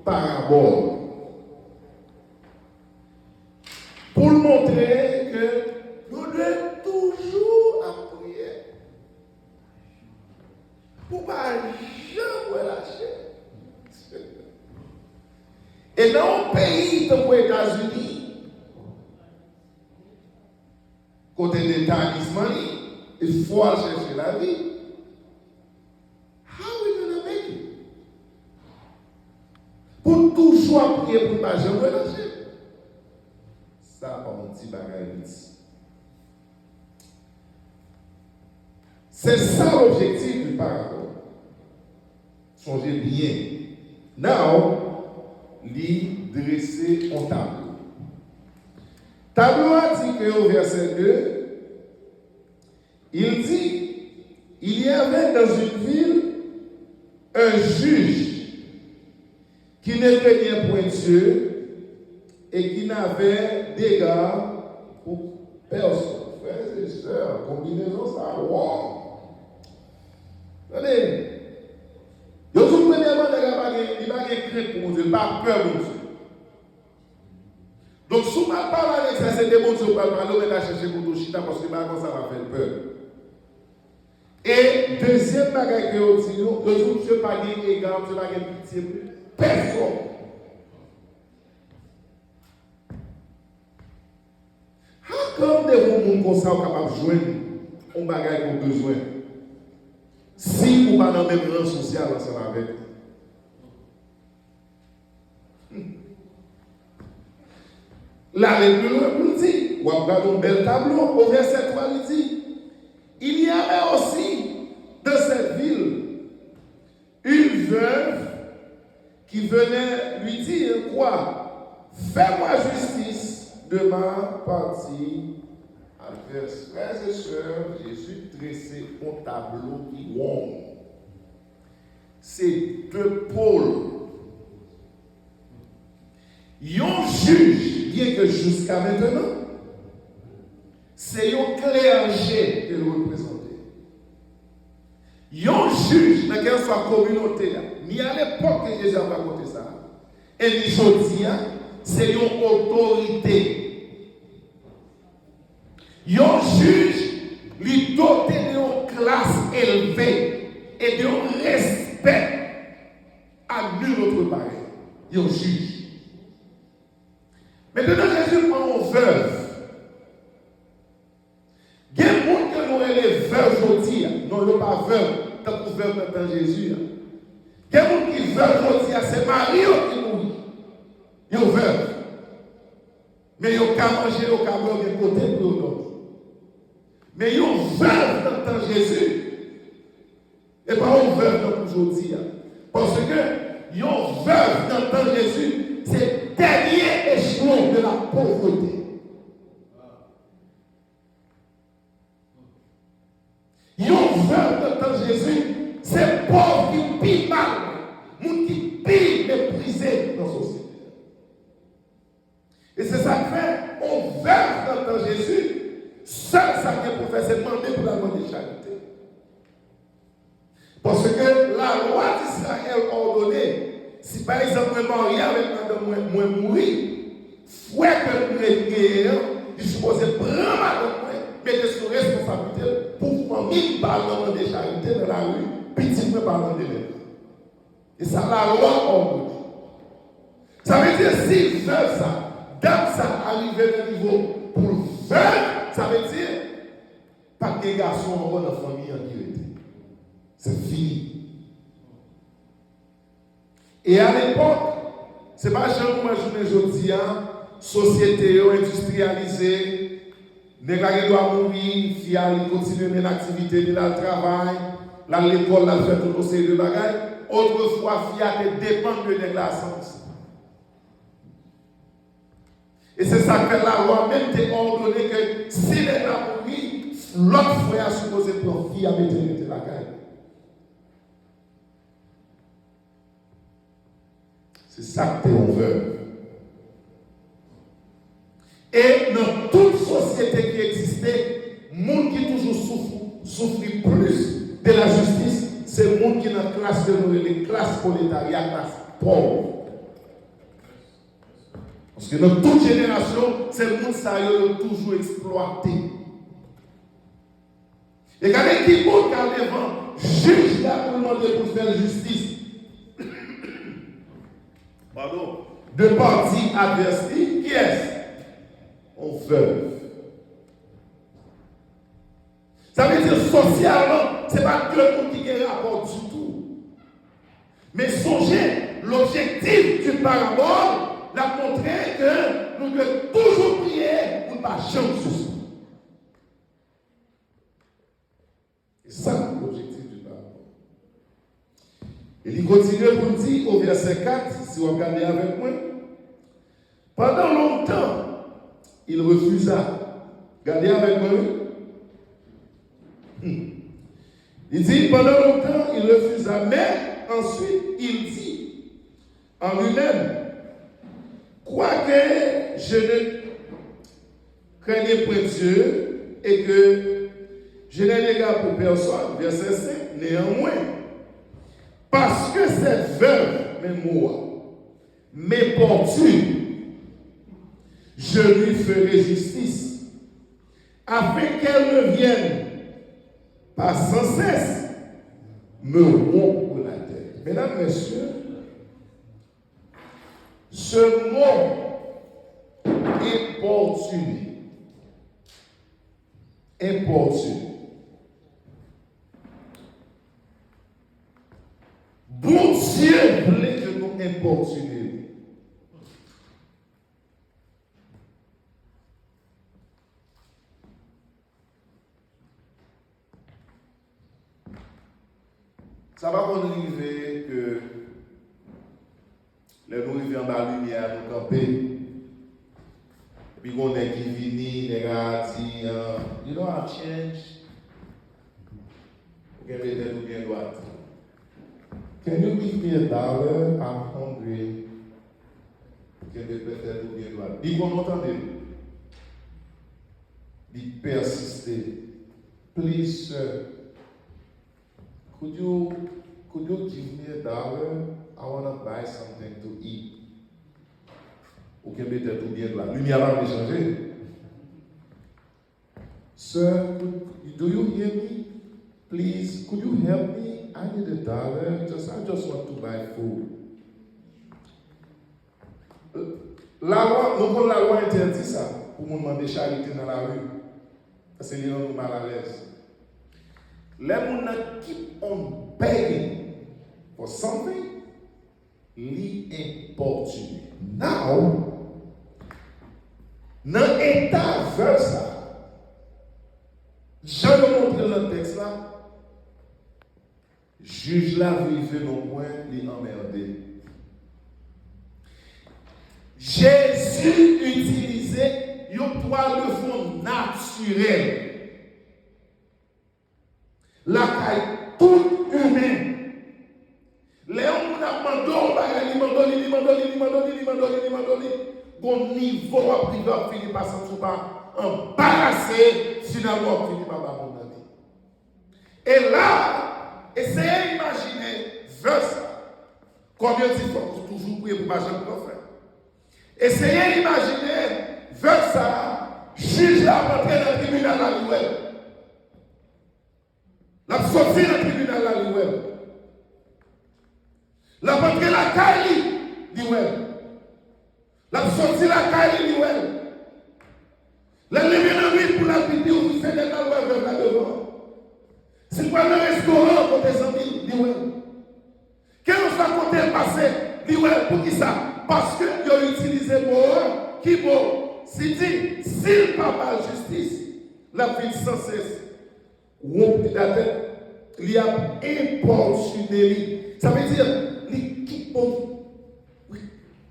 parabole. Pour montrer que nous devons toujours appuyer. Pour ne pas jamais lâcher. Et dans un pays comme les États-Unis, côté des talismans, il faut chercher la vie. How are we going to make it? Pour toujours prier pour ne pas jamais lâcher. Ça, pas mon petit bagage. C'est ça l'objectif du parabole. Songez bien. Now, lit dresser un tableau. Tableau a dit que au verset 2, il dit, il y avait dans une ville un juge qui n'était rien point Dieu et qui n'avait d'égard pour personne. Frères et sœurs, combinaison ça, wow! Regardez, il y a tout premièrement, il n'y a pas de crainte pour Dieu, il n'y a pas peur pour Dieu. Donc, si on ne parle pas avec ça, c'est des mots qui parlent, on va chercher pour tout chita parce que ça va faire peur. Et deuxième bagage que vous dites, vous ne pas de égard, vous ne pas de pitié pour personne. Comme des gens comme ça sont capables de joindre un bagage qu'on a besoin, si vous n'avez pas dans le même rang social ensemble avec la lecture nous dit, on regarde un bel tableau, au verset 3, il dit, il y avait aussi dans cette ville une veuve qui venait lui dire quoi? Fais-moi justice de ma partie adverse. Frères et sœurs, Jésus dressé un tableau qui wong. C'est deux pôles. Un juge, bien que jusqu'à maintenant, c'est un clergé que vous représentez. Un juge, dans quelle soit communauté, ni à l'époque que Jésus a raconté ça, et ni aujourd'hui, c'est une autorité. Un juge, lui doté d'une classe élevée et d'un respect à nul autre pareil. Un juge. Maintenant, Jésus prend une veuve. Il y a des gens qui nous les veuves aujourd'hui. Non, ils ne sont pas veuves, tant que veuve dans Jésus. Il y a des gens qui veulent aujourd'hui, c'est Marie qui mourit. Ils sont veuves. Mais ils ont qu'à manger, ils ont qu'à boire de côté pour l'autre. Mais ils sont veuves dans Jésus. Et pas une veuve dans aujourd'hui. Parce que ils sont veuves dans Jésus. C'est le dernier échelon de la pauvreté. Ils ont veuve dans Jésus. C'est pauvre qui pille mal. Moun qui pille méprisé dans la société. Et c'est ça que fait, on veuve dans Jésus. Seul ça qui est pour faire, c'est demander pour la demander de charité. Parce que la loi d'Israël a ordonné, si par exemple, moi marié avec madame, moi mourir, fouet que nous guérir, il supposé prendre madame, mettre sous responsabilité pour famille parlant de charité dans la rue, petit peu parlant de l'aide. Et ça, la loi a ordonné. Ça veut dire, si veuve ça, dame ça arrive à niveau pour veuve, ça veut dire, pas de garçons dans la famille en qui. C'est fini. Et à l'époque, ce n'est pas genre comme je aujourd'hui, société industrialisée, les gars doivent mourir, ils continuent une activité, ils le travail, l'école, ils fait tout ce de bagages. Autrefois, ils dépendent de la science. Et c'est ça que la loi même t'a ordonné que si les gens mourent, l'autre frère est supposé prendre vie à mettre la caille. C'est ça que on veut. Et dans toute société qui existait, le monde qui toujours souffre plus de la justice, c'est le monde qui est dans la classe de nous, les classes prolétariat, classe pauvre. Parce que dans toute génération, c'est le monde ça a toujours exploité. Et quand l'équipe qui a devant, juge là pour demander pour faire justice. Pardon. De partis adverses, qui est-ce? On veuve. Ça veut dire socialement, ce n'est pas que le monde qui a rapport du tout. Mais songez, l'objectif d'une parabole l'a montré que nous devons toujours prier pour ne pas jamais soucier. C'est ça l'objectif d'une parabole. Et il continue pour dire au verset 4, si vous regardez avec moi, pendant longtemps, il refusa. Regardez avec moi. Il dit, pendant longtemps, il refusa, mais ensuite, il dit en lui-même, quoique je ne craignais point Dieu et que je n'ai d'égard pour personne, verset 5, néanmoins, parce que cette veuve, même moi, m'importune, je lui ferai justice, afin qu'elle ne vienne pas sans cesse me rompre la tête. Mesdames, messieurs, ce mot importuné. Bon Dieu voulait que nous importunions. Ça va qu'on arrive que les nous arrivons dans la lumière, nous camper. Et puis on est qui vini, les gars disent, you know how change. Can you give me $1? I'm hungry. Dis qu'on entendez. Dis persister. Please, sir. Could you give me $1? I want to buy something to eat. Ou que peut-être tout bien là. Lumière va changer. Sir, do you hear me? Please, could you help me? I need $1. I just want to buy food. La loi interdit ça pour nous demander charité dans la rue. Parce que les gens sont mal à l'aise. Les gens keep on begging for something, li importune. Now, dans l'état vers ça, je vais montrer le texte là, juge la vérité non point, li emmerdé. Jésus utilisait une toile de fond naturelle. La caille toute humaine. Les hommes bon niveau à privé fini par s'en pas embarrassé, finalement fini par abandonner. Et là, essayez d'imaginer verse combien de fois toujours prier pour pas jamais faire. Essayez d'imaginer verse ça, juge la rentrée dans le tribunal à l'ouest. La sortie dans le tribunal à l'ouest. La rentrée la caille l'ouest. La sortie la caille l'ouest. La lever dans la pour la vidéo, vous faites des lois vers là devant. C'est pas le restaurant pour tes amis l'ouest. Quel soit côté passé l'ouest pour qui ça? Parce que ils ont utilisé mot qui bon. Si dit, s'il pas mal justice, la vie sans cesse. Rompre la tête. Il y a importuné. Ça veut dire, l'équipe, oui,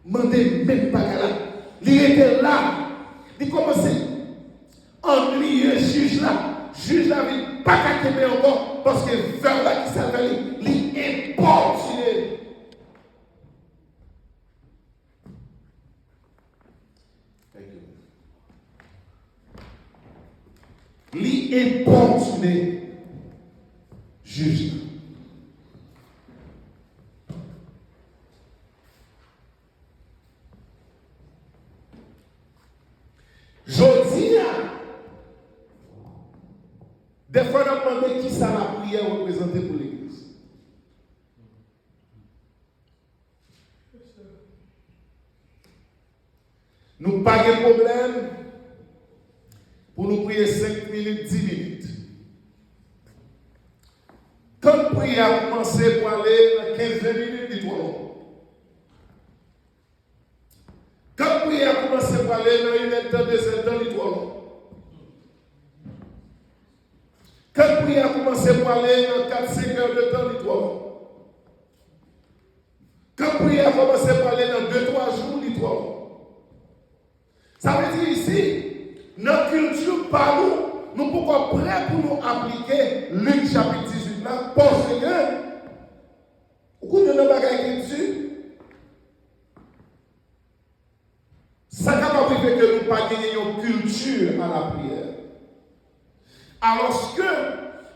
mandé même pas là. Il était là. Il commençait à ennuyer juge là. Juge là, il pas qu'à quémer encore. Parce que vers là qui s'appelle, il est importuné. L'importuné juge. Je dis, des fois, on a demandé qui ça la prière représentée pour l'Église. Nous n'avons pas de problème pour nous prier 5 minutes, 10 minutes. Quand la prière a commencé pour aller dans 15 minutes, il est trop long. Quand la prière a commencé pour aller dans 1 heure, 2 heures, il est trop long. Quand la prière a commencé pour aller dans 4-5 heures de temps, il est trop long. Quand la prière a commencé pour aller dans 2-3 jours, il est trop long. Ça veut dire ici, notre culture par nous, nous pouvons prêts pour nous appliquer Luc chapitre 18 là, parce que, vous connaissez le bagage qui est dessus, ça capable de que nous pas gagner une culture à la prière. Alors que,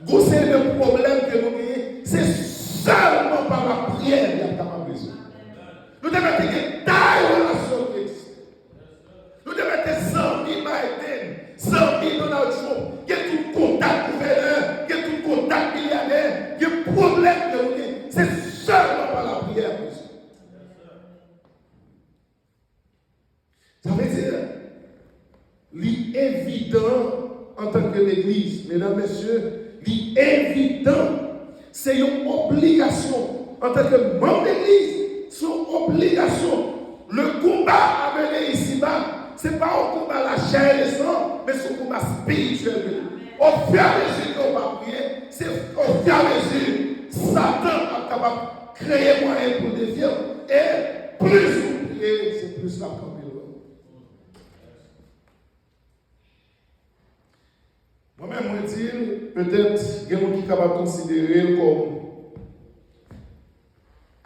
vous savez le problème que nous gagnons, c'est seulement par la prière qu'il y a capable de résoudre. Nous devons être taille relation qui existe. Nous devons être 100 000 Biden, 100 000 Donald Trump, il y a tout le contact gouverneur, il y a tout le contact milliardaire, il y a un problème que nous avons. C'est seulement par la prière. Ça veut dire, l'évident en tant que l'Église, mesdames, messieurs, l'évident, c'est une obligation en tant que membre d'Église, c'est une obligation. Le combat à mener ici-bas, ce n'est pas un combat à la chair et le sang, mais c'est un combat spirituel. Au fur et à mesure qu'on va prier, c'est au fur et à mesure Satan est capable de créer moyen pour défier. Et plus vous priez, c'est plus la campagne. Moi-même, je dis, peut-être, il y a des gens qui sont capables de considérer comme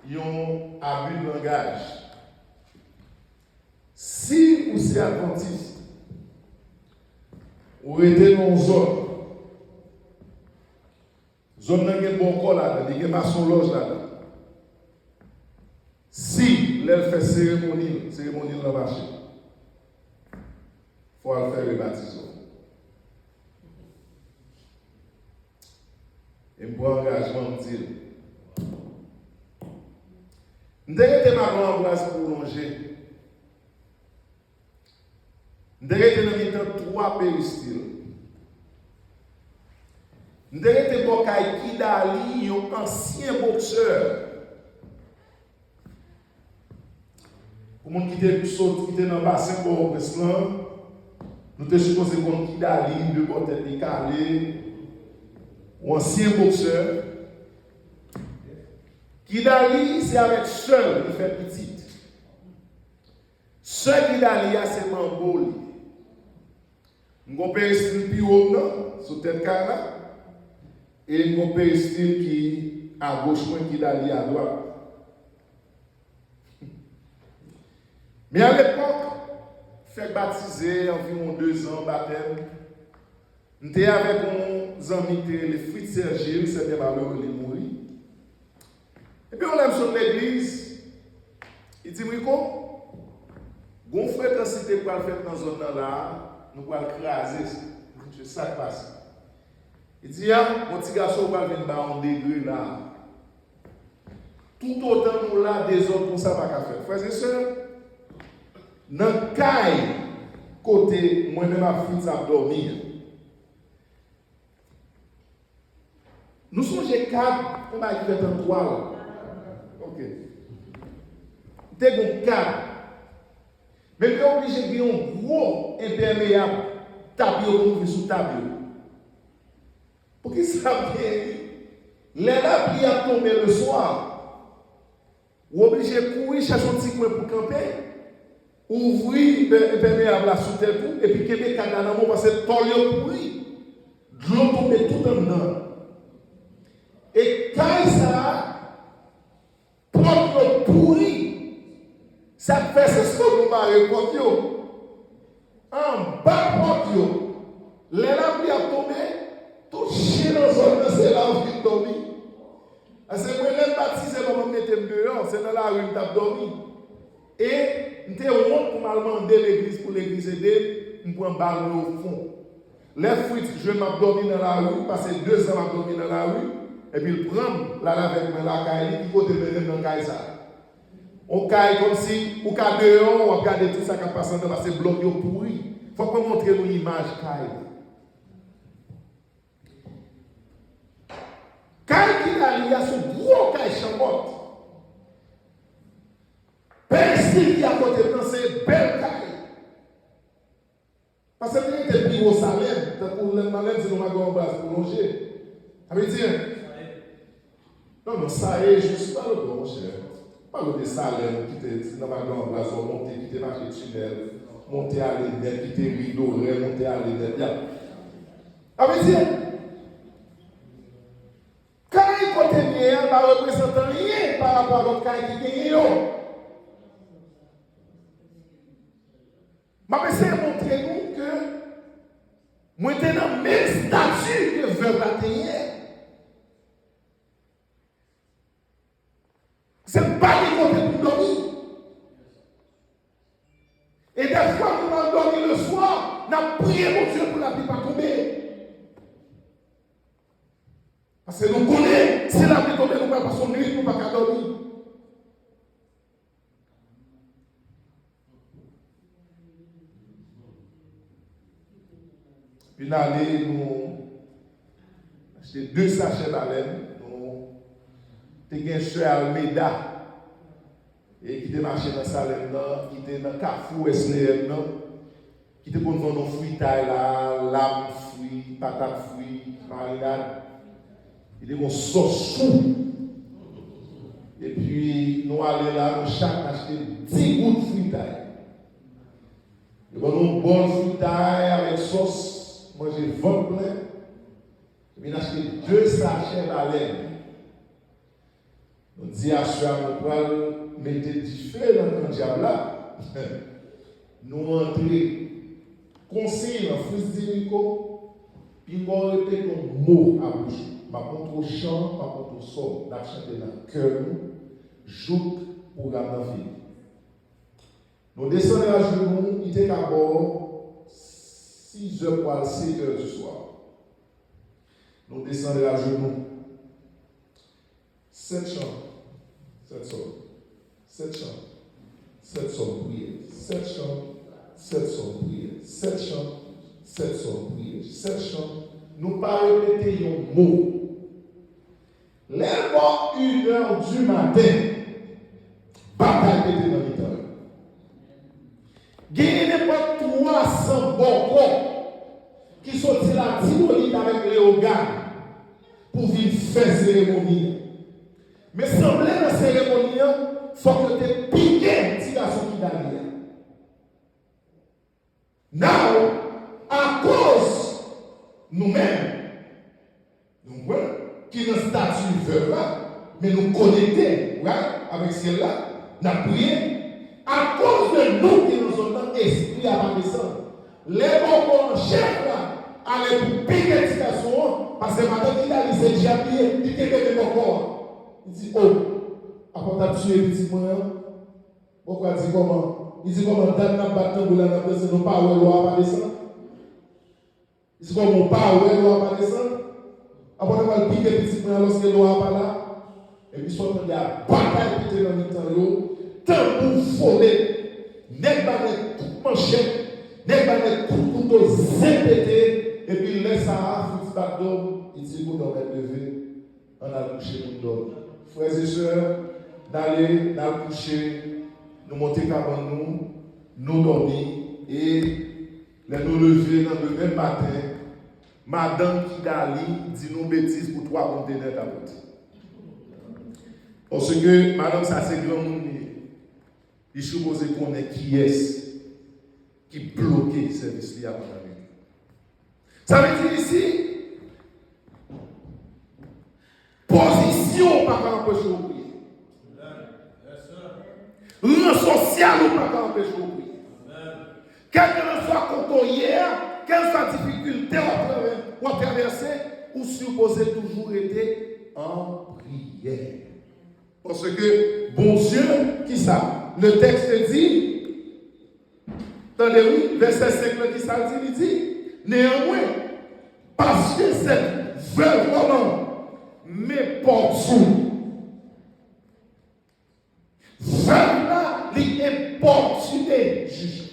un abus de langage. Si vous êtes adventiste, vous êtes dans une zone qui a un bon corps là-dedans, il y a un maçon loge là-dedans. Si elle fait cérémonie dans le marché, il faut faire le baptême. Et pour engagement, je dis, je vais ma place pour longer. Je vais dans 3 péristyles. Je vais dans Kidali, un ancien boxeur. Pour les gens qui étaient dans le bassin pour le Islam, nous sommes supposés qu'on Kidali, de côté de Calais, un ancien boxeur. Kidali, c'est avec seul, il fait petite. Ce Kidali, c'est Mamboli. Nous avons un péristyle plus haut, sur tête carré, et nous avons un péristyle qui à gauche, Kidali à droite. Mais à l'époque, fait baptiser environ 2 ans baptême. Nous étions avec nos amis, les Fritz Sergile, c'est bien malheureux, il est mort. Et puis on aime sur l'église. Il dit, Rico, gon fréquencité pour le faire dans cette zone là, nous allons craser. C'est ça qui passe. Il dit, mon petit garçon va venir dans un degré là. Tout autant nous là, des autres pour ça pas qu'à faire. Frères et sœurs, dans le cas, côté, moi-même, ma fille a dormi. Nous sommes 4, on va écrire dans 3. Ok. T'es 4. Mais tu es obligé de faire un gros imperméable tapis sous tapis. Pour qu'il ça bien. Les lapis a tombé le soir. Ou obligé de courir chercher un petit coin pour camper. Ouvrir l'imperméable sous terre et puis qu'il y ait des canaux parce que le temps pourri. De l'eau tombe tout en dedans. Et quand ça, porte pourri, ça fait ce que nous marrons porte. En bas porte, les lampes a tombé, tout chien dans la zone, c'est là où il dormi. Parce que moi, les baptisés, je me mettre dehors, c'est dans la rue où je dormi. Et nous avons honte pour mal demander l'église pour l'église aider. je prends un ballon au fond. Les fruits, je m'ai dormi dans la rue, passé 2 ans à dormir dans la rue, et puis il prend la avec la caille, qui côté de dans la caille ça. On caille comme si, ou qu'à dehors, on regarde tout ça qui passe dans ces blocs pourris. Il faut qu'on montre nous l'image caille. Caille qui a lié son gros caille chambotte. Persil qui a côté de c'est belle caille. Parce que c'est était plus au salaire, pour le malin, c'est nous avons base pour loger. Ça veut dire, non, ça est, je ne suis pas le bon, cher. Pas le salaire, qui était dans ma grande place, monter, qui était marché tunnel, monter à l'île, qui était rideau, monter à l'île. Ça veut dire, quand il côté bien, ne représente rien par rapport à votre caille qui gagne. Je vais essayer de montrer nous que moi, je suis dans le même statut que veuve athéienne. Ce n'est pas des côtés pour dormir. Et des fois, nous allons dormir le soir, nous avons prié mon Dieu pour la pluie pas tomber. Parce que nous connaissons, si la pluie tombe, nous ne pouvons pas passer nuit, nous ne pouvons pas dormir. Puis d'aller nous acheter 2 sachets d'haleine. Nous avons un chou Almeida et qui était marché dans sa laine, qui était dans le Carrefour SNL, qui était pour nous vendre des fruits là, lame fruits, patates fruits, marinade. Il était mon sauce chou. Et puis nous allons là, nous chaque acheter 10 gouttes de fruits taille. Et nous avons un bon fruits taille avec sauce. Moi, j'ai 20 plein. Et puis, j'ai acheté 2 sachets d'haleine. On dit à Chouam, on peut mettre du feu dans le diable là. Nous entrons, conseil dans le fils de Nico, puis on répète un mot à bouche. Par contre, au chant, par contre, au son, la chanter dans le cœur, joute pour la vie. Nous descendons à genoux, il était d'abord 6h pour 7h du soir. Nous descendons à genoux. 7 chants, 7 sols. 7 chants, 7 sols prières. 7 chants, 7 sols prières. 7 chants, 7 sols prières. 7 chants. Nous pas répéter un mot. Lève-moi 1h du matin. Bataille était dans le temps. Gagnez pas 300 bons qui sont la Timonie avec Léogane pour venir faire cérémonie. Mais semblait dans la cérémonie, il faut que tu piqué petit garçon qui d'aller. Now, à cause nous-mêmes, nous qui nous statut veuve, mais nous connectés avec celle-là, nous avons prié. À cause de nous qui nous sommes dans l'esprit à la descendre, les bons chefs là, allaient pour piquer les garçons, parce que madame il a dit c'est déjà pied, il était de mon corps. Il dit, oh, après tu as tué les petits moyens, pourquoi il dit comment? Il dit comment dans la bataille de la c'est nos pas où l'eau va descendre. Il dit comment pas où l'eau va descendre. Après on va piquer les petits moyens lorsque l'eau va là. Et puis soit on a bataille qui était dans le temps. Tant pour voler, n'est pas de toute manchette, n'est pas de tout couteau zépété, et puis laisse ça, fixe pas d'homme, il dit qu'on doit lever, on a couché pour d'homme. Frères et sœurs, d'aller dans le coucher, nous monter avant nous, nous dormir, et nous lever dans le même matin, madame Kidali dit nous bêtises pour 3 conteneurs d'abord. Parce que madame, ça c'est grand monde. Il est supposé qu'on ait qui est qui bloque le service lié à la nuit. Ça veut dire ici, position pas qu'à empêcher de prier. Rang social ou pas qu'à empêcher de prier. Quel que soit contre hier, quelle soit difficulté ou à traverser, ou supposé toujours être en prière. Parce que, bon Dieu, qui ça? Le texte dit, Attendez-vous, verset 5 là, qui ça dit, il dit, néanmoins, parce que cette veuve vraiment m'importune. Veuve là, il importuné juge.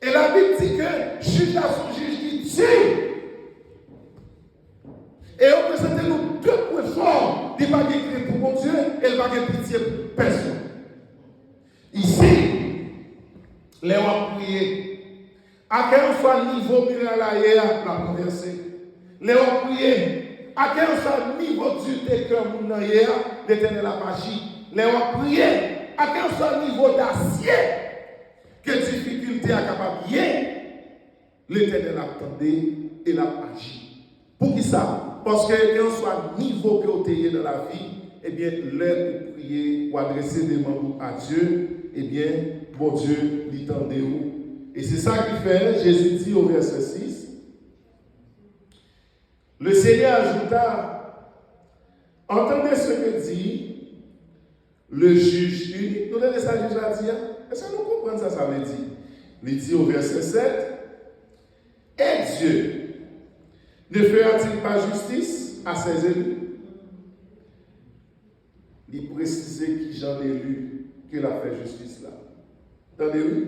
Et la Bible dit que juge a son juge qui tue. Et on présente nous deux points forts. Il va écrire pour mon Dieu et il va avoir pitié pour personne. Ici, les gens prier. À quel soit le niveau minéral la converser. Les gens prier. À quel soit le niveau du cœur l'Éternel a magie. Les gens prier. À quel soit le niveau d'acier que difficulté a capable l'Éternel a attendé et l'a agi. Pour qui ça? Parce que quel soit le niveau que vous avez dans la vie, eh bien, l'heure de prier ou adresser des demandes à Dieu, eh bien, bon Dieu, lui tendez-vous. Et c'est ça qui fait, Jésus dit au verset 6, le Seigneur ajouta, entendez ce que dit le juge unique. Nous donnons ça juge à dire. Est-ce que nous comprenons ça, ça veut dire? Il dit au verset 7, et Dieu ne fera-t-il pas justice à ses élus? Il précise qui j'en ai lu qu'il a fait justice là. Entendez-vous?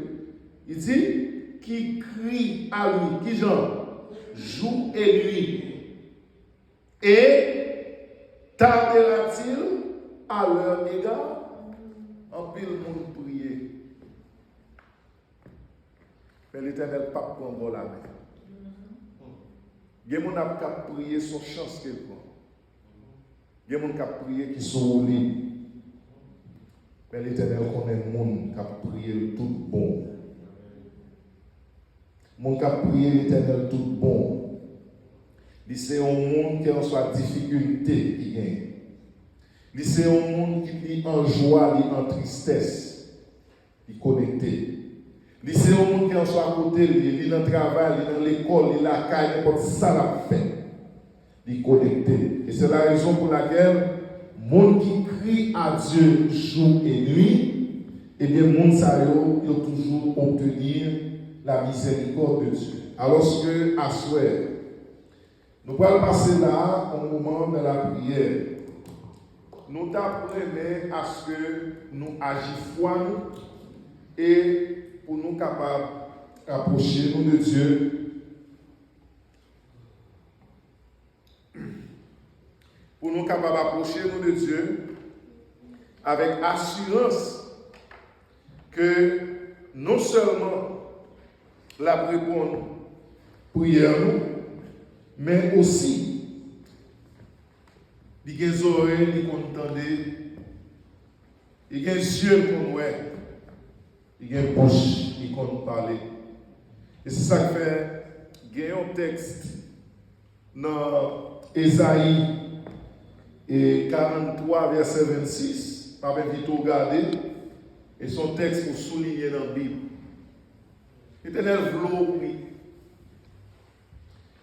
Il dit qui crie à lui, qui j'en joue et lui. Et tardera-t-il à leur égard? En pile monde prier. Mais l'Éternel pas prendre la main. Il y a des gens qui ont prié son chance qu'il prend. Il y a des gens qui ont prié qui sont libres. Mais l'Éternel connaît les gens qui ont prié tout bon. Les gens qui ont prié l'Éternel tout bon. C'est un monde qui a soit difficulté qui gagne. C'est un monde qui est en joie, en tristesse, qui est connecté. C'est un monde qui est soit à côté, il est dans le travail, il est dans l'école, il est à la caille, n'importe ça l'a fait. Il est connecté. Et c'est la raison pour laquelle le monde qui crie à Dieu jour et nuit, eh bien, le monde ça il doit toujours obtenir la miséricorde de Dieu. Alors que, à souhait, nous allons passer là, au moment de la prière. Nous t'apprenons à ce que nous agissions et pour nous capables d'approcher nous de Dieu. Pour nous capables d'approcher nous de Dieu avec assurance que non seulement la réponse prière nous, mais aussi il y a des oreilles qui entendent, il y a des yeux qui voient, il y a une bouche qui compte parler. Et c'est ça qui fait, il y a un texte dans Ésaïe 43, verset 26, par vite regarder, et son texte pour souligner dans la Bible. L'Éternel veut oui.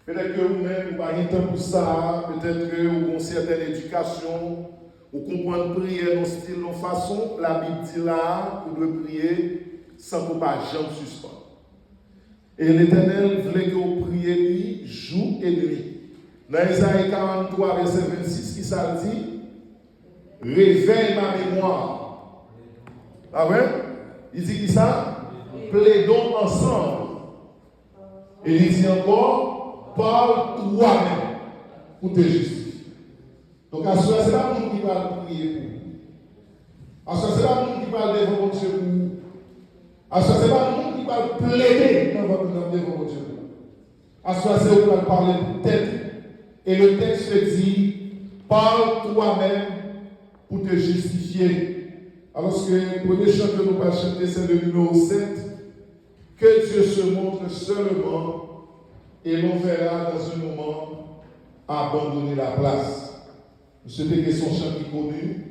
Peut-être que vous-même, vous n'avez pas temps pour ça, peut-être que vous avez une certaine éducation, vous comprenez prier dans style, dans façon, la Bible dit là, vous devez prier sans que vous ne jamais suspendre. Et l'Éternel voulait que vous priez lui, jour et nuit. Dans Isaïe 43, verset 26, qui ça dit? Réveille ma mémoire. Ah ouais? Il dit qui ça? Plaidons ensemble. Et il dit encore, parle toi-même pour te justifier. Donc, à ce moment-là, ce n'est pas le monde qui va prier pour vous. À ce moment-là, ce n'est pas le monde qui va devant mon Dieu pour vous. À ce moment-là, ce n'est pas le monde qui va plaider devant mon Dieu pour vous. À ce moment-là, c'est vous qui parler pour tête. Et le texte dit, parle toi-même pour te justifier. Alors que le premier chant que nous allons chanter, c'est le numéro 7. Que Dieu se montre seulement et l'on verra dans un moment abandonner la place. C'était son chant qui connu.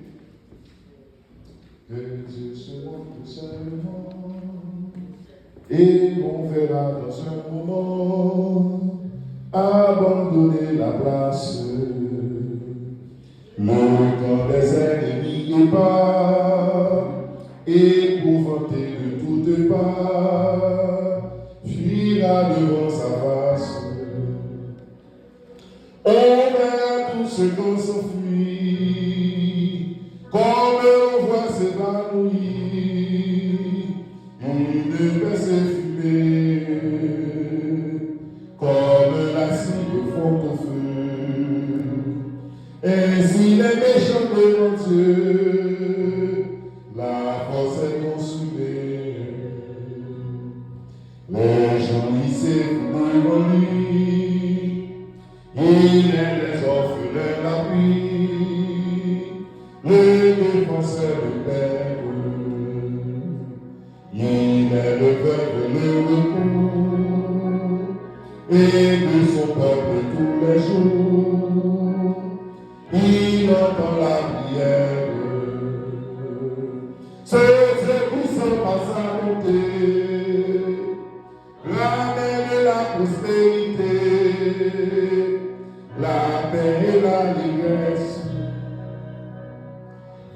Que Dieu se montre seulement et l'on verra dans un moment abandonner la place. Le temps des ennemis est pas et pour épouvanté de toutes parts, fuira devant sa face. On verra tout ce qu'on s'enfuit, comme on voit s'évanouir, une baisse fumée, comme la cible fond au feu. Ainsi les méchants devant Dieu, la force est consumée. Les gens lycées devant lui, il est les orphelins l'appui, le défenseur de père. Il est le veuve le recours, et de son peuple tous les jours. Il entend la prière. Ce Dieu puissant par sa bonté ramène la prospérité, la paix et l'allégresse.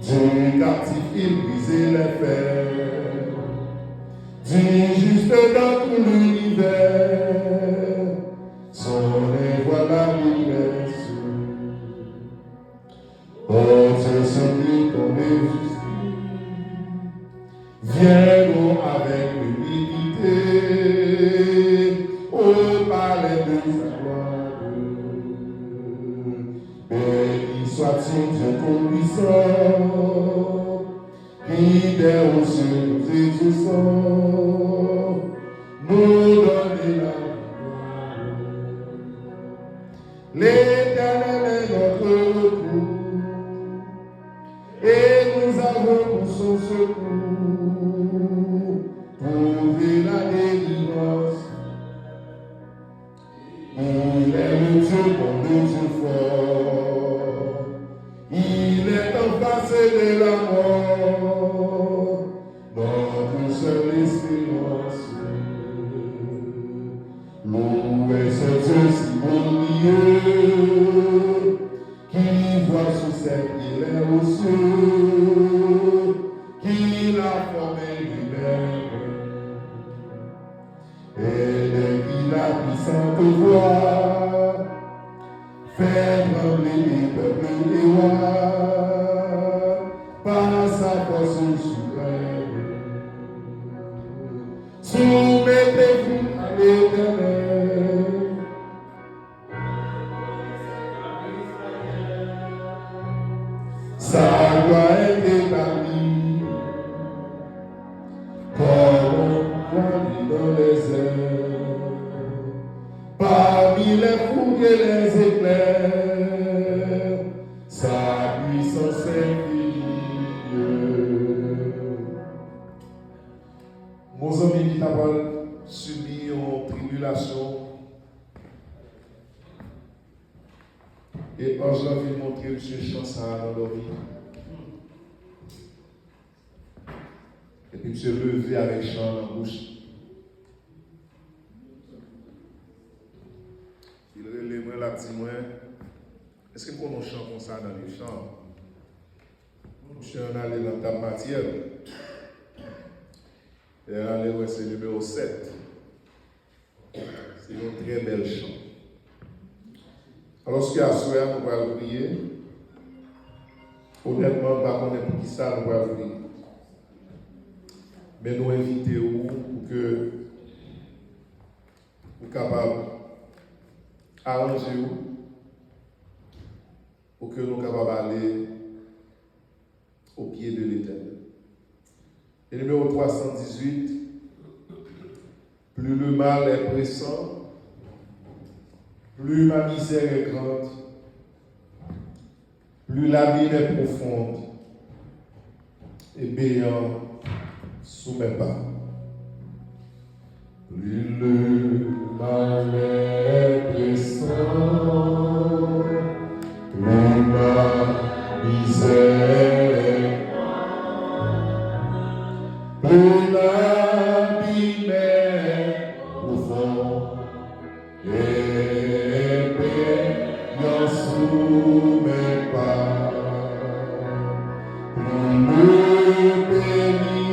Du captif il brise les fers, du juste dans tout l'univers, son voit la détresse. Oh Dieu, celui ton justice, viens-nous avec humilité au palais de sa gloire. Béni soit-il Dieu tout-puissant, qui des aux cieux nous exauçant, nous donner la gloire. L'Éternel est notre recours, et nous avons pour son secours trouvé la délivrance. Il est le Dieu bon, le Dieu fort, il est en face de la mort, notre seule espérance. Louez ce Dieu si merveilleux, qui voit sous ses pieds les aux cieux, qui l'a formé lui-même, et dès qu'il a puissante voix, fait trembler les peuples et rois, par sa force suprême. Soumettez-vous à l'Éternel. Sa loi est établie, comme on dans les airs, parmi les fougues et les éclairs, sa puissance infinie. Mon ami qui n'a pas subi une tribulation, et ange l'a vu montrer M. Chansa dans l'oreille. Et puis M. levé avec chant dans la bouche. Il relève moi la dit moi, est-ce que nous chante comme ça dans les chants? M. en allé dans ta matière. Et en allé ouais, c'est le numéro 7. C'est une très belle chant. Alors, ce qu'il y a à souhait, nous allons prier. Honnêtement, on ne va pas connaître pour qui ça, nous allons prier. Mais nous invitons pour que vous soyez capables d'arranger pour que nous soyons capables d'aller au pied de l'Éternel. Et numéro 318, plus le mal est pressant, plus ma misère est grande, plus la mine est profonde, et béant sous mes pas. Plus le mal est pressant, plus ma misère est grande, plus la mine est profonde, et béant sous mes pas. Plus le béni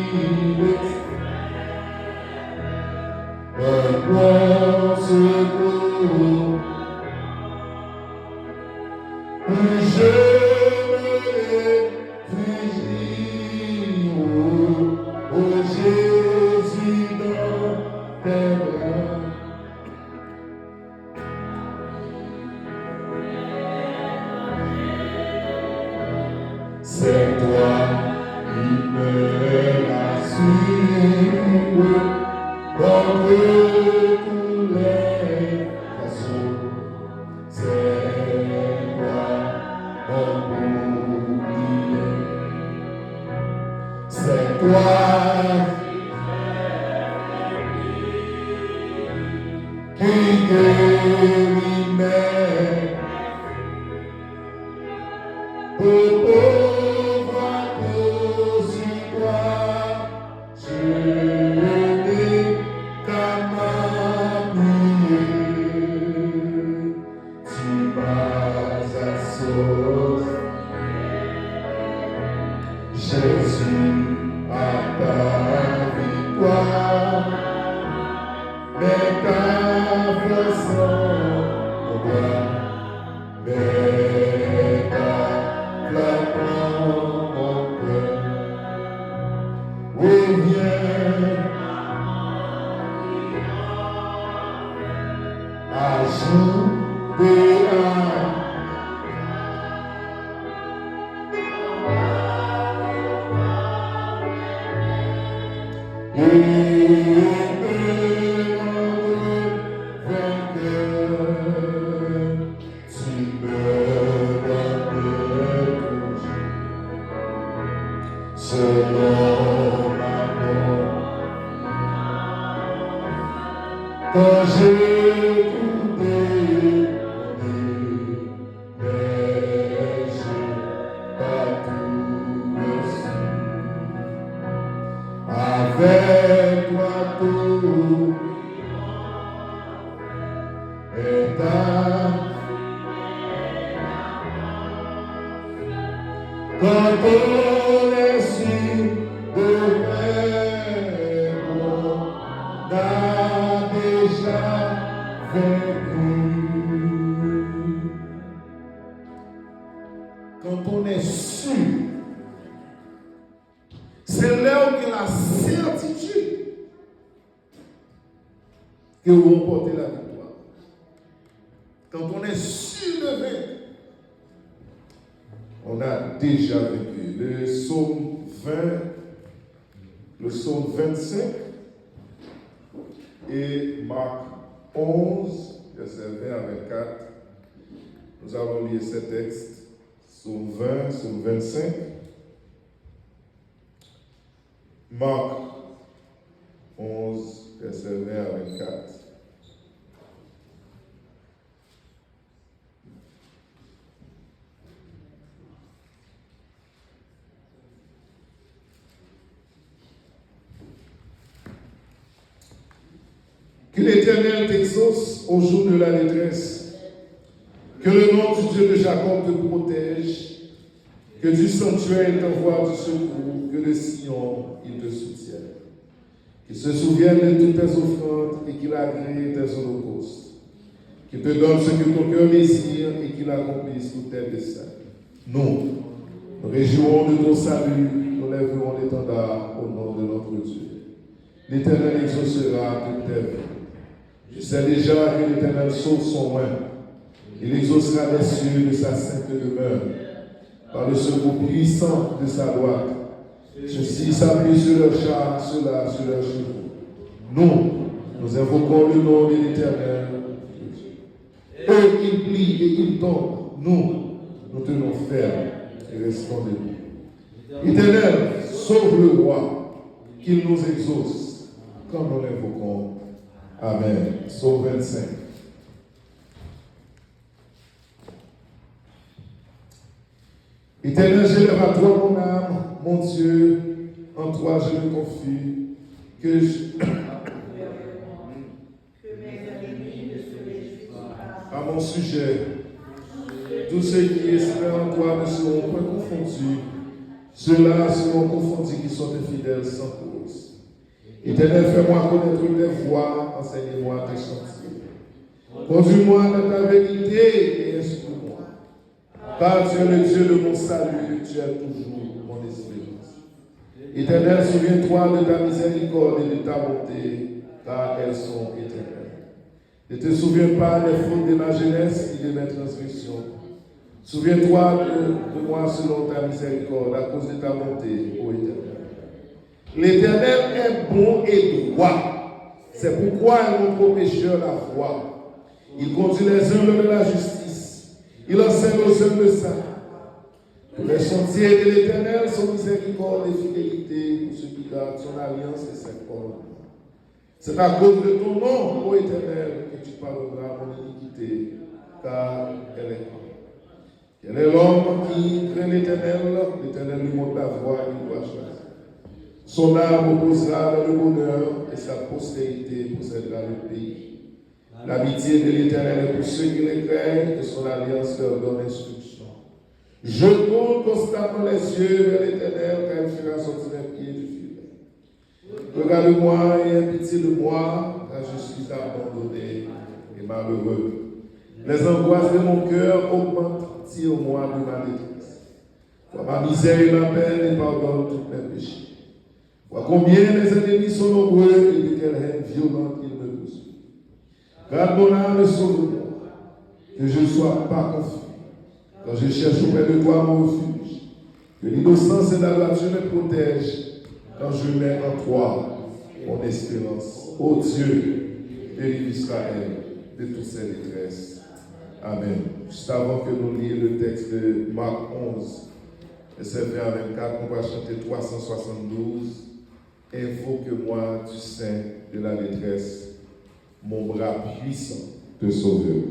que vous remportez la victoire. Quand on est sûr de vaincre, on a déjà vaincu. Le psaume 20, le psaume 25 et Marc 11, verset 20 à 24. Nous avons lu ces textes, psaume 20, psaume 25, Marc 11, verset 20 à 24. Que l'Éternel t'exauce au jour de la détresse. Que le nom du Dieu de Jacob te protège. Que du sanctuaire il t'envoie du secours. Que de Sion il te soutienne. Qu'il se souvienne de toutes tes offrandes et qu'il agrée tes holocaustes. Qu'il te donne ce que ton cœur désire et qu'il accomplisse tous tes desseins. Nous réjouirons de ton salut. Nous lèverons l'étendard au nom de notre Dieu. L'Éternel exaucera toutes tes vies. Je sais déjà que l'Éternel sauve son oint. Il exaucera les cieux de sa sainte demeure. Par le secours puissant de sa droite. Ceux-ci s'appuient sur leurs chars, ceux-là sur leurs chevaux. Nous invoquons le nom de l'Éternel. Eux, ils plient et ils tombent. Nous tenons ferme et restons debout. Éternel, sauve le roi, qu'il nous exauce, comme nous l'invoquons. Amen. Psaume 25. Éternel, je lève à toi mon âme, mon Dieu, en toi je me confie, que à mon sujet, tous ceux qui espèrent en toi ne seront point confondus, ceux-là seront confondus qui sont infidèles sans cause. Éternel, fais-moi connaître tes voies, enseigne-moi tes sentiers. Conduis-moi dans ta vérité et instruis-moi. Car tu es le Dieu de mon salut, tu es toujours mon espérance. Éternel, souviens-toi de ta miséricorde et de ta bonté, car elles sont éternelles. Ne te souviens pas des fautes de ma jeunesse et de mes transgressions. Souviens-toi de moi selon ta miséricorde, à cause de ta bonté, ô Éternel. L'Éternel est bon et droit. C'est pourquoi il montre aux pécheurs la voie. Il conduit les humbles de la justice. Il enseigne aux hommes le saint. Les sentiers de l'Éternel sont miséricorde et fidélité pour ceux qui gardent son alliance et ses commandements. C'est à cause de ton nom, ô Éternel, que tu pardonneras mon iniquité, car elle est grande. Quel est l'homme qui craint l'Éternel? L'Éternel lui montre la voie qu'il doit choisir. Son âme opposera dans le bonheur et sa postérité possédera le pays. L'amitié de l'Éternel est pour ceux qui le craignent et son alliance leur donne instruction. Je tourne constamment les yeux vers l'Éternel car il fera sortir mes pieds du filet. Regarde-moi et aie pitié de moi car je suis abandonné et malheureux. Les angoisses de mon cœur augmentent. Tire-moi de ma détresse. Vois ma misère et ma peine et pardonne tous mes péchés. Vois combien les ennemis sont nombreux et de quelle haine violente ils me poursuivent. Garde mon âme et sauve-moi, que je ne sois pas confus. Quand je cherche auprès de toi mon refuge, que l'innocence et la droiture me protègent quand je mets en toi mon espérance. Ô Dieu, délivre Israël de toutes ses détresses. Amen. Juste avant que nous lisions le texte de Marc 11, verset 20 à 24, on va chanter 372. Invoque-moi du sein de la détresse, mon bras puissant te sauvera.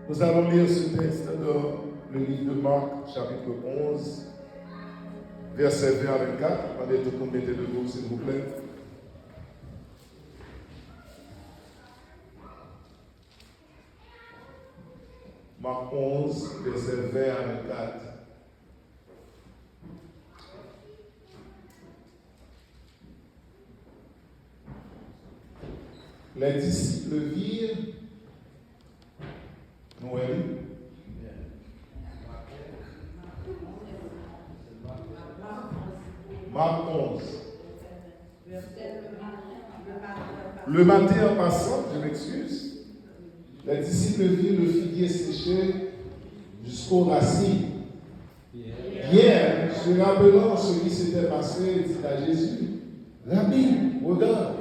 Nous allons lire ce texte dans le livre de Marc, chapitre 11, verset 20 à 24. Demandez tout le monde mettez debout, s'il vous plaît. Marc 11, verset 20 à 24. Les disciples virent Noël. Marc 11. Le matin en passant, je m'excuse, les disciples virent le figuier séché jusqu'aux racines. Pierre, se rappelant ce qui s'était passé, dit à Jésus, Rabbi, regarde,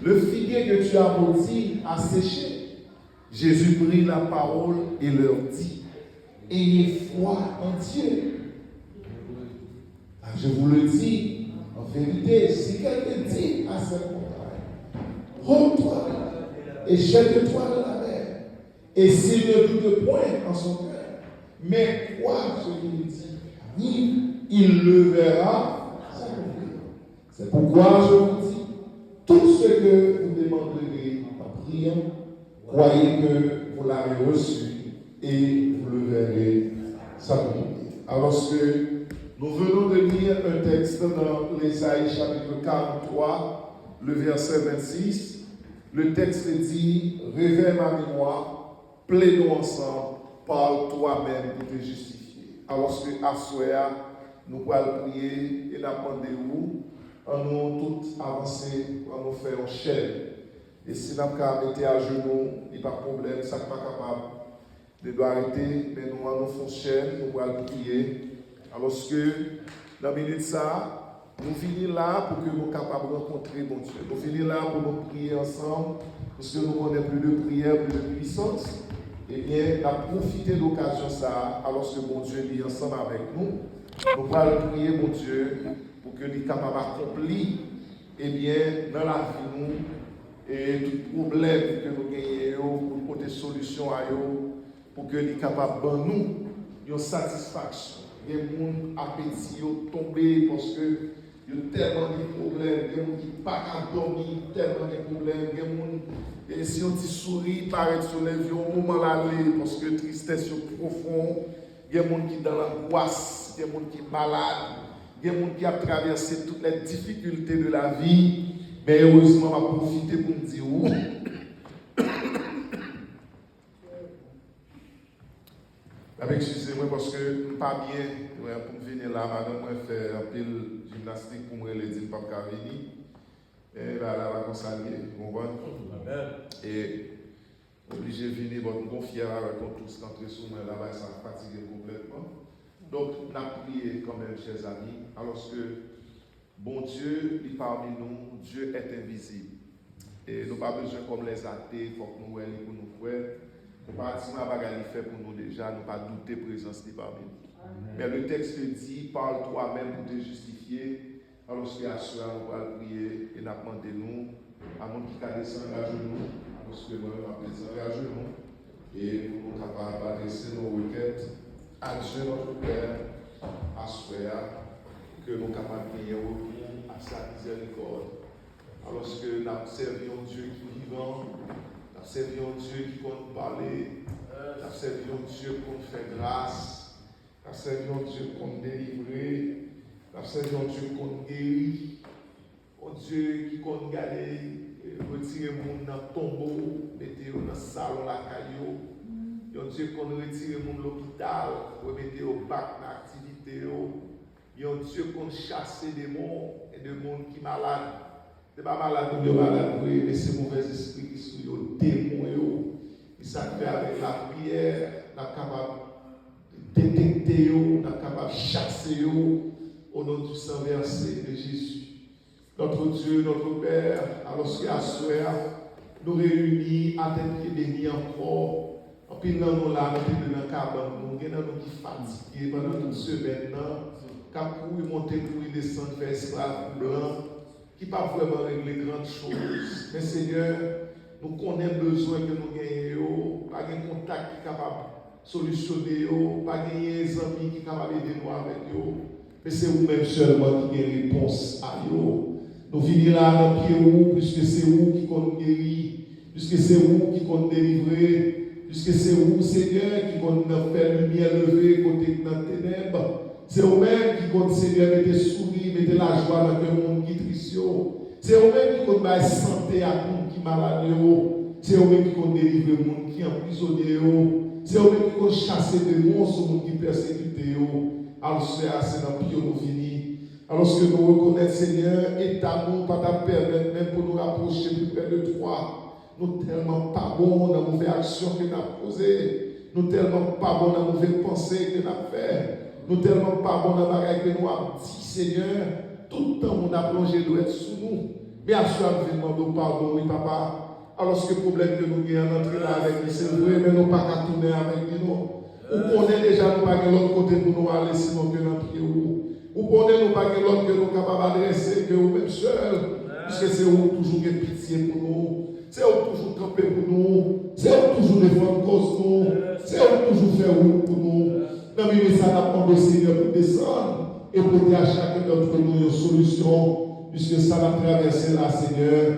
le figuier que tu as maudit a séché. Jésus prit la parole et leur dit, ayez foi en Dieu. Je vous le dis, en vérité, si quelqu'un dit à cette montagne, rends-toi et jette-toi dans la mer, et s'il ne doute point en son cœur, mais croit ce qu'il dit, il le verra s'accomplir. C'est pourquoi je vous dis, tout ce que vous demanderez en priant, croyez que vous l'avez reçu et vous le verrez s'accomplir. Alors que nous venons de lire un texte dans l'Ésaïe chapitre 43, le verset 26. Le texte dit, réveille ma mémoire, plaidons ensemble, parle toi-même pour te justifier. Alors que à Soya, nous allons prier et demander-vous, en nous tous avancer, en nous faire une chaîne. Et si nous avons été à genoux, il n'y a pas de problème, ça n'est pas capable de arrêter, mais nous allons faire une chaîne, nous allons prier. Alors que, dans la minute ça, nous finissons là pour que nous soyons capables de rencontrer mon Dieu. Nous finissons là pour nous prier ensemble, parce que nous connaissons plus de prière, plus de puissance. Eh bien, nous avons profité de l'occasion ça, alors que mon Dieu est ensemble avec nous. Nous allons prier mon Dieu pour que nous soyons capables d'accomplir, eh bien, dans la vie nous, et tout problème que nous gagnons, pour porter solution à eux, pour que nous soyons capables de nous, une satisfaction. Il y a des gens qui appétit tombé parce que il y a tellement de problèmes, il y a des gens qui ne peuvent pas dormir, tellement de problèmes, il y a des gens qui, si on dit sourit, paraît sur les yeux, au moment l'aller, parce que tristesse est profonde, il y a des gens qui sont dans l'angoisse, il y a des gens qui sont malades, il y a des gens qui ont traversé toutes les difficultés de la vie, mais heureusement, on va profiter pour me dire où. Excusez-moi parce que je ne suis pas bien pour venir là. Madame, moi, faire un peu de gymnastique pour me dire pas de venir. Et là, la consacrer, vous comprenez? Et obligé de venir, bon, nous fiers avec tous rentrer sur moi là-bas, ça va fatiguer complètement. Donc, on a prié quand même, chers amis, alors que bon Dieu est parmi nous, Dieu est invisible. Et nous n'avons pas besoin comme les athées, il faut que nous voyons pour nous faire. Nous ne pouvons pas faire pour nous déjà, nous ne pas douter de la présence de parmi nous. Mais le texte dit, parle toi-même pour te justifier. Alors que à cela, on va prier et nous demander nous, à mon qui a descendu à genoux, alors que moi, on va descendre à genoux, et nous sommes capables d'adresser nos requêtes à Dieu notre Père, à cela, que nous sommes capables de prier au à sa miséricorde. Alors que nous servons Dieu qui est vivant, nous servons Dieu qui compte parler, nous servons Dieu qui compte faire grâce, nous servons Dieu qui compte délivrer, nous servons Dieu qui compte guérir, un Dieu qui compte garder, retirer le monde dans le tombeau, mettre dans le salon, la caillou, un Dieu qui compte retirer le monde de l'hôpital, remettre au bac d'activité, un Dieu qui compte chasser des démons et des gens qui sont malades. Ce n'est pas malade pour les malades, mais c'est mauvais esprit qui sont les démons. Et ça fait avec la prière, nous sommes capables de détecter, nous sommes capables de chasser au nom du sang versé de Jésus. Notre Dieu, notre Père, alors qu'à soir, nous réunis à tête bénie encore. En plus, nous sommes là, nous sommes dans le cabane, nous sommes fatigués pendant toute semaine, nous monter pour descendre vers esclaves blancs. Qui n'a pas vraiment réglé grandes choses. Mais Seigneur, nous connaissons le besoin que nous gagnons, pas de contact qui est capable de solutionner, pas de amis qui sont capables d'aider nous avec eux. Mais c'est vous-même seulement qui avez réponse à eux. Nous venons là dans le pied, puisque c'est vous qui compte guérir, puisque c'est vous qui compte délivrer, puisque c'est vous, Seigneur, qui compte faire lumière levée côté dans les ténèbres. C'est vous-même qui compte, Seigneur, mettre sourire, mettre la joie dans le monde qui triste. C'est vous-même qui compte la santé à tout qui est malade. C'est vous-même qui compte délivrer le monde qui est emprisonné. C'est vous-même qui compte chasser des monstres qui persécutent. Alors, c'est dans le pied nous venir. Alors que nous reconnaissons, Seigneur, et nous pas ta permettre même pour nous rapprocher plus près de toi. Nous tellement pas bons dans la mauvaise action que nous avons posée. Nous tellement pas bons dans la mauvaise pensée que nous avons fait. Nous tellement pas bons dans la bagaille que nous avons dit, Seigneur. Tout le temps, on a plongé doit être sous nous. Mais à chaque fois, nous demandons pardon, oui, papa. Alors que le problème que nous avons entré là avec lui, c'est vrai, mais nous pas qu'à tourner avec lui, non. Ou qu'on est déjà, nous pas de l'autre côté pour nous aller, sinon que nous prions. Ou qu'on est, nous pas de l'autre que nous sommes capables d'adresser, que nous-mêmes seuls. Puisque c'est où toujours qui pitié pour nous. C'est où toujours camper pour nous. C'est où toujours défendre cause pour nous. C'est où toujours faire route pour nous. Dans le milieu, ça n'a pas de Seigneur pour descendre. Et porter à chacun d'entre nous une solution, puisque ça va traverser là, Seigneur,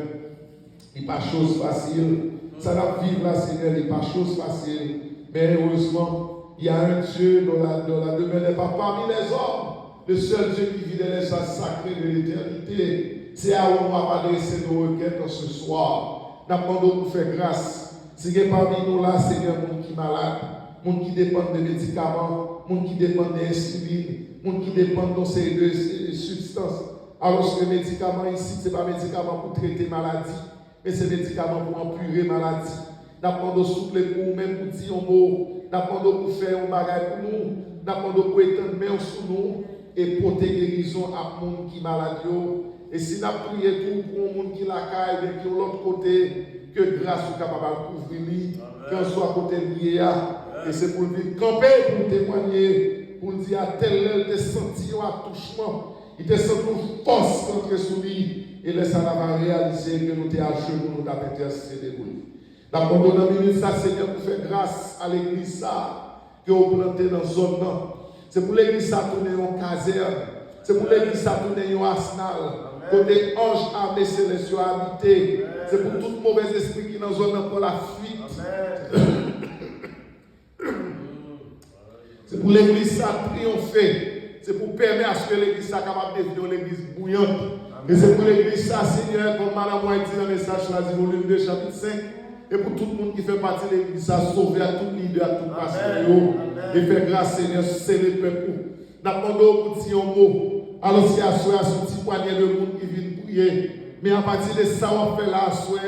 il n'est pas chose facile. Ça va vivre là, Seigneur, il n'est pas chose facile. Mais heureusement, il y a un Dieu dont la demeure n'est pas parmi les hommes. Le seul Dieu qui vit dans l'espace sacré de l'éternité. C'est à où on va adresser nos requêtes ce soir. Nous demandons pour faire grâce. Si il y a parmi nous là, Seigneur, monde qui est malade, monde qui dépend de médicaments, monde qui dépend d'insuline, monde qui dépend de ces substances. Alors que les médicaments ici, ce n'est pas médicaments pour traiter maladie, mais c'est médicaments pour empurer maladie. Nous demandons souffler pour nous, même pour dire un mot. Nous demandons pour faire un bagage pour nous. Nous demandons pour étendre main sur nous et porter guérison à monde qui est malade. Et si nous prions tout pour un monde qui la caille, qui est de l'autre côté, que grâce soit capable de couvrir, qu'on soit à côté de lui. Et c'est pour lui camper, pour témoigner, pour dire à tel il te senti un attouchement, il te senti une force contre sous lui. Et là, ça va réaliser que nous t'es à genoux, nous t'avons intercédé pour lui. D'abord, dans la minute, ça, Seigneur, pour faire grâce à l'église, ça, que vous plantez dans la zone. C'est pour l'église, ça, tourner en caserne. C'est pour l'église, ça, tourner en arsenal. Côté ange armé célestial habité. C'est pour tout mauvais esprit qui est dans la zone pour la fuite. C'est pour l'église ça triompher. C'est pour permettre à ce que l'église soit capable de devenir l'église bouillante. Et c'est pour l'église ça, Seigneur, comme Madame White dit dans le message choisi, volume 2, chapitre 5. Et pour tout le monde qui fait partie de l'église, ça sauver à tout leader, à tout pasteur. Et faire grâce, Seigneur, c'est le peuple. N'attendons pour dire un mot. Alors, si à soi, son petit poignet de monde qui vient prier. Mais à partir de ça, on fait là, à soi,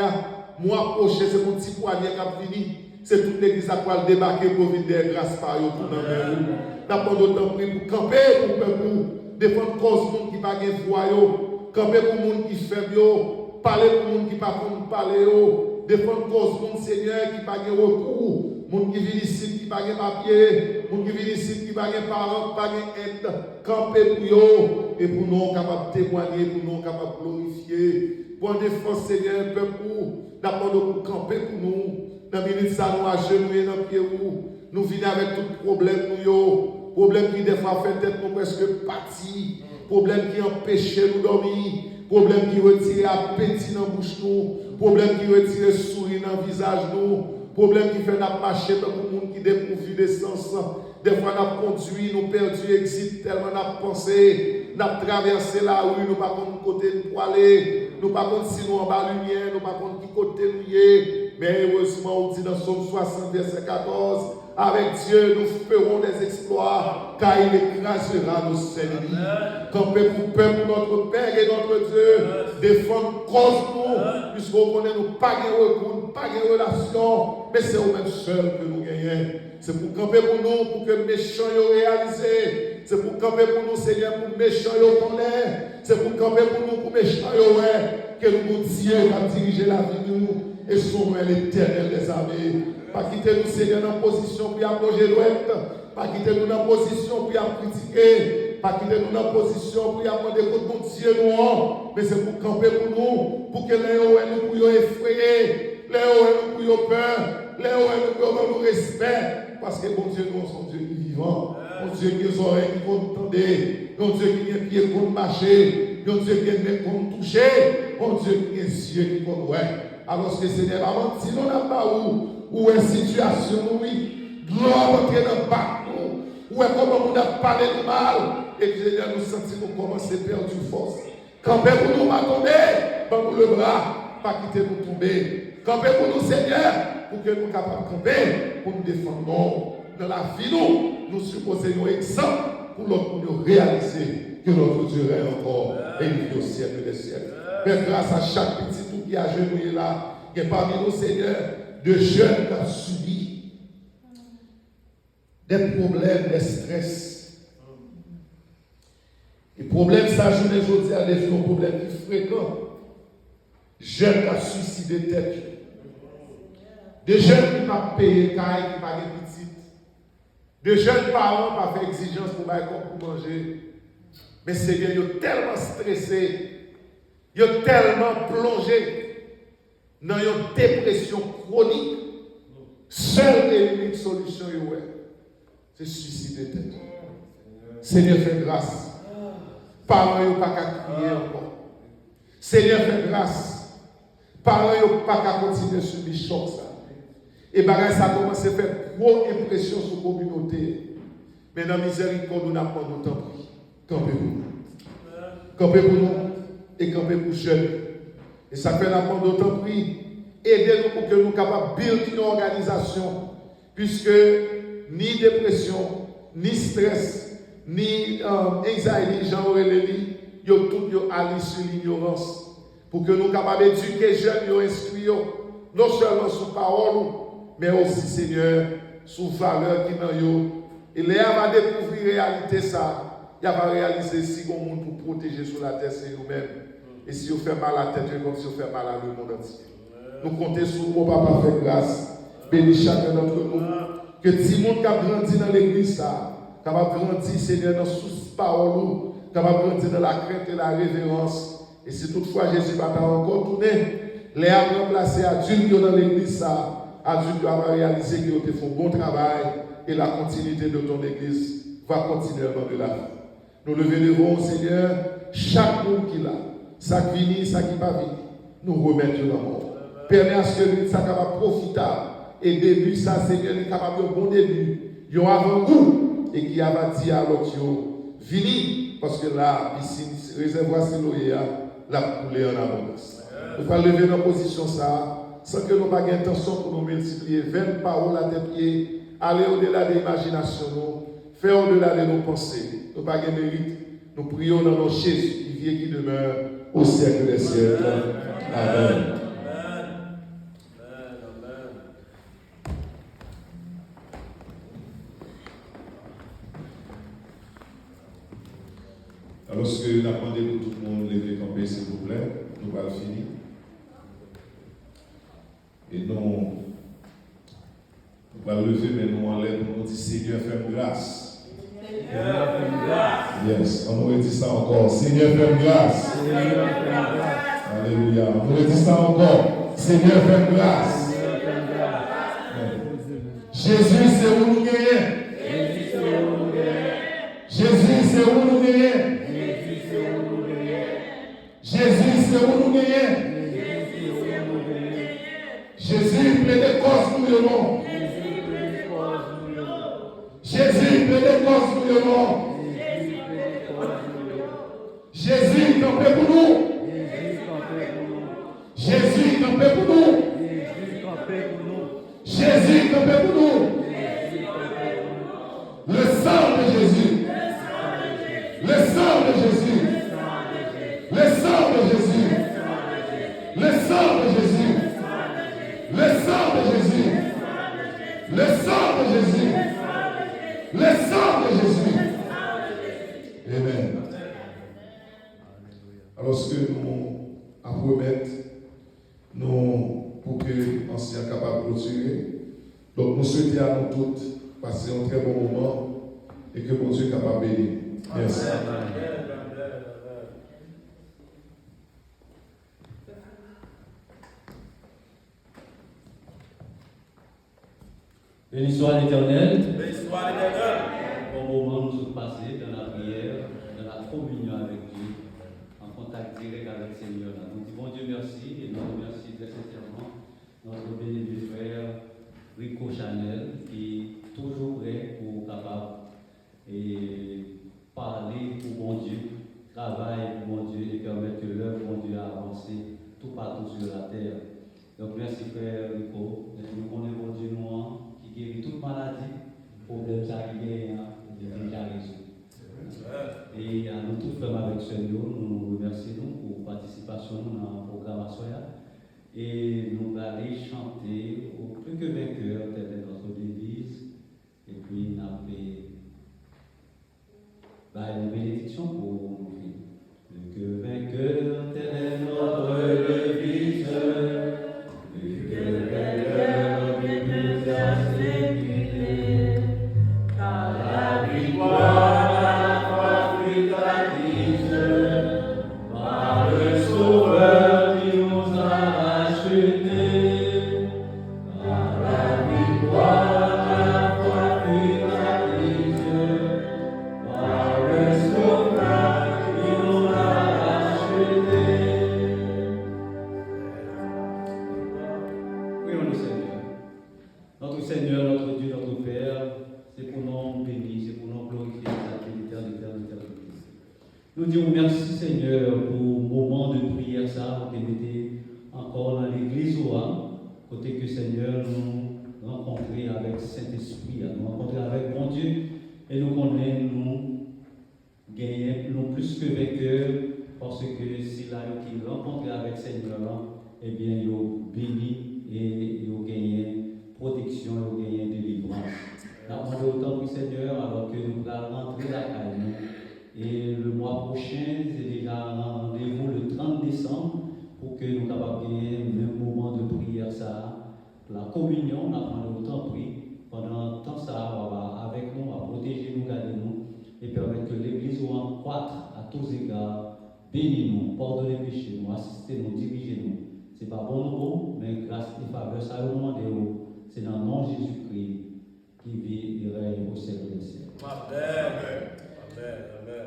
moi, prochain, c'est mon petit poignet qui a fini. C'est toute l'église à quoi débarquer pour venir des grâces par eux pour nous. D'abord, d'autant pris pour camper, pour peuple, défendre cause monde qui n'a pas de voix, camper pour monde qui fait bio, parler pour monde qui n'a pas de parler, défendre cause monde Seigneur qui n'a pas de recours, monde qui vient ici qui n'a pas de papier, monde qui vient ici qui n'a pas de parents, qui n'a pas de aide, camper pour eux, et pour nous capables de témoigner, pour nous capables de glorifier, pour défendre Seigneur, peuple, d'abord pour camper pour nous. Dans la minute, ça nous agenouillons dans le pied où nous venons avec tout problème, problème qui des fois fait tête nous presque parti, problème qui empêche nous dormir, problème qui retire appétit dans la bouche nous, problème qui retire sourire dans le visage nous, problème qui fait nous marcher dans le monde qui dépourvu d'essence. Des fois, nous conduit, nous perdu exit tellement nous pensé, nous traversé la rue, nous ne pas de côté pour aller, nous ne pas si nous en bas lumière, nous ne pas qui côté nous y est. Mais heureusement, on dit dans Somme 60, verset 14, avec Dieu, nous ferons des exploits, car il écrasera nos ennemis. Camper pour peuple, notre Père et notre Dieu, défendre cause nous, puisqu'on connaît nous pas de recours, pas de relation, mais c'est au même seul que nous gagnons. C'est pour camper pour nous, pour que les méchants soient réalisés. C'est pour camper pour nous, Seigneur, pour que les méchants soient connaissent. C'est pour camper pour nous, pour que les méchants soient que nous Dieu va diriger la vie de nous. Et sauvons l'éternel des armées. Pas quitter nous, Seigneur, dans la position pour y approcher l'ouest. Pas quitter nous dans la position pour y critiquer. Pas quitter nous dans la position pour y demander contre mon Dieu nous. Mais c'est pour camper pour nous. Pour que les héros nous puissions effrayer. Les héros nous puissions peur. Les héros nous respect. Parce que mon Dieu, nous sommes Dieu qui est vivant. Mon Dieu qui a des oreilles qui vont entendre. Mon Dieu qui a des pieds qui vont marcher. Mon Dieu qui a des mains qui vont toucher. Mon Dieu qui a des yeux qui vont voir. Alors que Seigneur, avant, si nous n'avons pas où est situation, oui, gloire entrer dans le bac, où est comment on a parlé de mal, et que Seigneur, nous sentons commencer à perdre force. Campez pour nous, pas tomber, pas pour le bras, pas quitter nous tomber. Campez pour nous, Seigneur, pour que nous soyons capables de camper, pour nous défendre. Dans la vie, nous supposons un exemple pour l'autre, pour nous réaliser que notre Dieu règne encore et il vit au siècle des siècles. Père, grâce à chaque petit tout qui a genouillé là, qui est parmi nous, Seigneur, de jeunes qui ont subi des problèmes, des stress. Les problèmes, ça, je ne dis à des problèmes qui fréquents. Jeunes qui ont suicidé tête. Des jeunes qui n'ont pas payé caille, qui n'ont pas de petites. Des jeunes parents qui n'ont pas fait exigence pour manger. Mais Seigneur, ils sont tellement stressés. Ils sont tellement plongés dans une dépression chronique. Seule et unique solution, c'est suicider tête. Seigneur, fais grâce. Parents, ils n'ont pas qu'à crier encore. Seigneur, fais grâce. Parents, ils n'ont pas qu'à continuer sur les chocs. Et ça a commencé à faire trop impression sur la communauté. Mais dans la miséricorde, nous n'avons pas de temps pris. Campez pour nous. Campez pour nous et campez pour les jeunes. Et ça fait la part d'autant pris. Aidez-nous pour que nous soyons capables de build une organisation. Puisque ni dépression, ni stress, ni anxiety, Jean-Aurélie, ils ont tout allé sur l'ignorance. Pour que nous soyons capables d'éduquer les jeunes, nous instruire, non seulement sur parole, mais aussi, Seigneur, sur valeur qui est dans eux. Et là, on va découvrir la réalité, ça. Il va réaliser si on monde pour protéger sur la terre, c'est nous-mêmes. Et si on fait mal à la tête, c'est comme si on fait mal à le monde entier. Nous comptons sur vous, papa, fait grâce. Bénis chacun d'entre nous. Que tout le monde qui a grandi dans l'église, capable de grandir, Seigneur, dans sous parole, capable de grandir dans la crainte et la révérence. Et si toutefois Jésus va encore tourner, les âmes remplacées adultes dans l'église, adultes doivent réaliser qu'ils ont fait un bon travail et la continuité de ton église va continuer dans de la vie. Nous leverons, Seigneur, chaque monde qui l'a, ça qui vient, ça qui va venir, nous remettre dans le monde. Permets à ce que nous soyons capables de profiter et début, ça, Seigneur, nous sommes capables de bon début. Ils ont avant-goût et qui a dit à l'autre, vini, parce que la piscine, réservoir, c'est l'eau, la couler en abondance. Nous allons lever dans la position ça, sans que nous n'ayons pas d'intention pour nous multiplier 20 paroles à tes pieds, aller au-delà de l'imagination, faire au-delà de nos pensées. Nous n'avons pas de mérite. Nous prions dans nos Jésus qui vient, qui demeure au siècle des siècles. Amen. Alors, ce que nous avons demandé pour tout le monde, lever camper, s'il vous plaît, nous allons finir. Et nous allons lever, mais nous enlèvons, nous disons Seigneur, fais grâce. Seigneur, fais grâce. Yes, on nous dit ça encore. Seigneur, fais grâce. Seigneur, fais grâce. Alléluia. On nous dit ça encore. Seigneur, fais grâce. Jésus, c'est où nous gagnons. Jésus, c'est où nous gagnons. Jésus, c'est où nous gagnons. Jésus, c'est où nous gagnons. Jésus, plaît des causes pour le nom. Jésus, plaît des causes pour le nom. Jésus, campé pour nous. Jésus, campé pour nous. Jésus, campé pour nous. Le sang de Jésus. Le sang de Jésus. Le sang de Jésus. Le sang de Jésus. Le sang de Jésus. Le sang de Jésus. Le sang de Jésus. Amen. Alors, ce que nous promettons, nous, pour que nous soyons capables de clôturer, donc nous souhaitons à nous toutes passer un très bon moment et que mon Dieu est capable de bénir. Merci. Béni soit l'Éternel. Bon moment nous sommes passés dans la prière, dans la communion avec Dieu, en contact direct avec le Seigneur. Nous disons Dieu merci et nous remercions très sincèrement notre béni frère Rico Chanel qui est toujours prêt pour capable et parler pour mon Dieu, travailler pour mon Dieu et permettre que l'œuvre de mon Dieu avance tout partout sur la terre. Donc merci frère Rico, nous connaissons mon Dieu noir qui guérit toute maladie, problème ça qui est déjà résolu. Et à nous tous frères avec Seigneur, nous remercions pour la participation dans la programmation. Et nous allons chanter au plus que vainqueur, tel est notre devise. Et puis, nous avons une bénédiction pour nous. Plus que vainqueur, tel est notre devise. Plus que vainqueur, plus à séculer. Car la victoire, la foi fut acquise par le Sauveur qui nous a rachetés. Par la victoire, la foi fut acquise par le Sauveur qui nous a rachetés. Prions le Seigneur. Notre Seigneur, notre Dieu, notre Père, c'est pour nous bénir, c'est pour nous glorifier sa l'éternité. Nous disons merci Seigneur pour le moment de prière, ça, que nous mettez encore dans l'église, côté que Seigneur nous rencontrer avec Saint-Esprit, nous rencontrer avec bon Dieu, et nous connaissons, nous gagner, nous plus que vainqueurs, parce que c'est là qui rencontre avec Seigneur, eh bien, ils ont béni et ils ont gagné protection, ils ont gagné délivrance. Nous avons autant pour Seigneur, alors que nous allons rentrer la caille. Et le mois prochain, c'est déjà un rendez-vous le 30 décembre pour que nous puissions gagner le même moment de prière, ça, la communion, nous avons autant pris. Pendant temps, ça va avec nous, à protéger nous, garder nous, et permettre que l'Église soit croître à tous égards, bénir nous, pardonner les péchés, nous, assister nous, diriger nous. Ce n'est pas bon, mais grâce et faveur, ça nous demande, c'est dans le nom de Jésus-Christ qui vit et règne au siècle des siècles. Amen. Amen. Amen.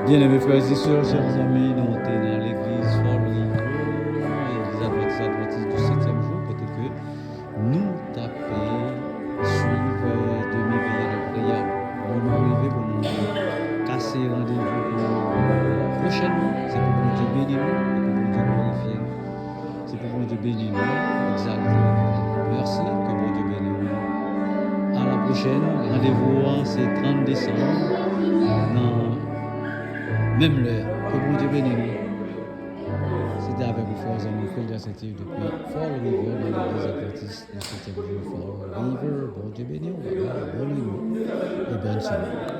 Bien-aimés frères et sœurs, chers amis, nous sommes dans l'église Fort-River, les adventistes du 7e jour, côté que nous tapons, suivre demi-veillée de prière. On va arriver pour nous casser rendez-vous prochainement. C'est pour que Dieu bénisse nous, c'est pour que Dieu glorifie nous, c'est pour que Dieu bénisse nous, exalter nous. Merci, que bon Dieu bénisse nous. À la prochaine, rendez-vous c'est 30 décembre. Même l'heure, que bon Dieu bénisse nous. C'était avec vous, frères amis, Félix Saint-Yves depuis Fort-River, dans l'église adventiste du 7e jour Fort-River. Bon Dieu bénisse nous, bonne nuit et bonne semaine.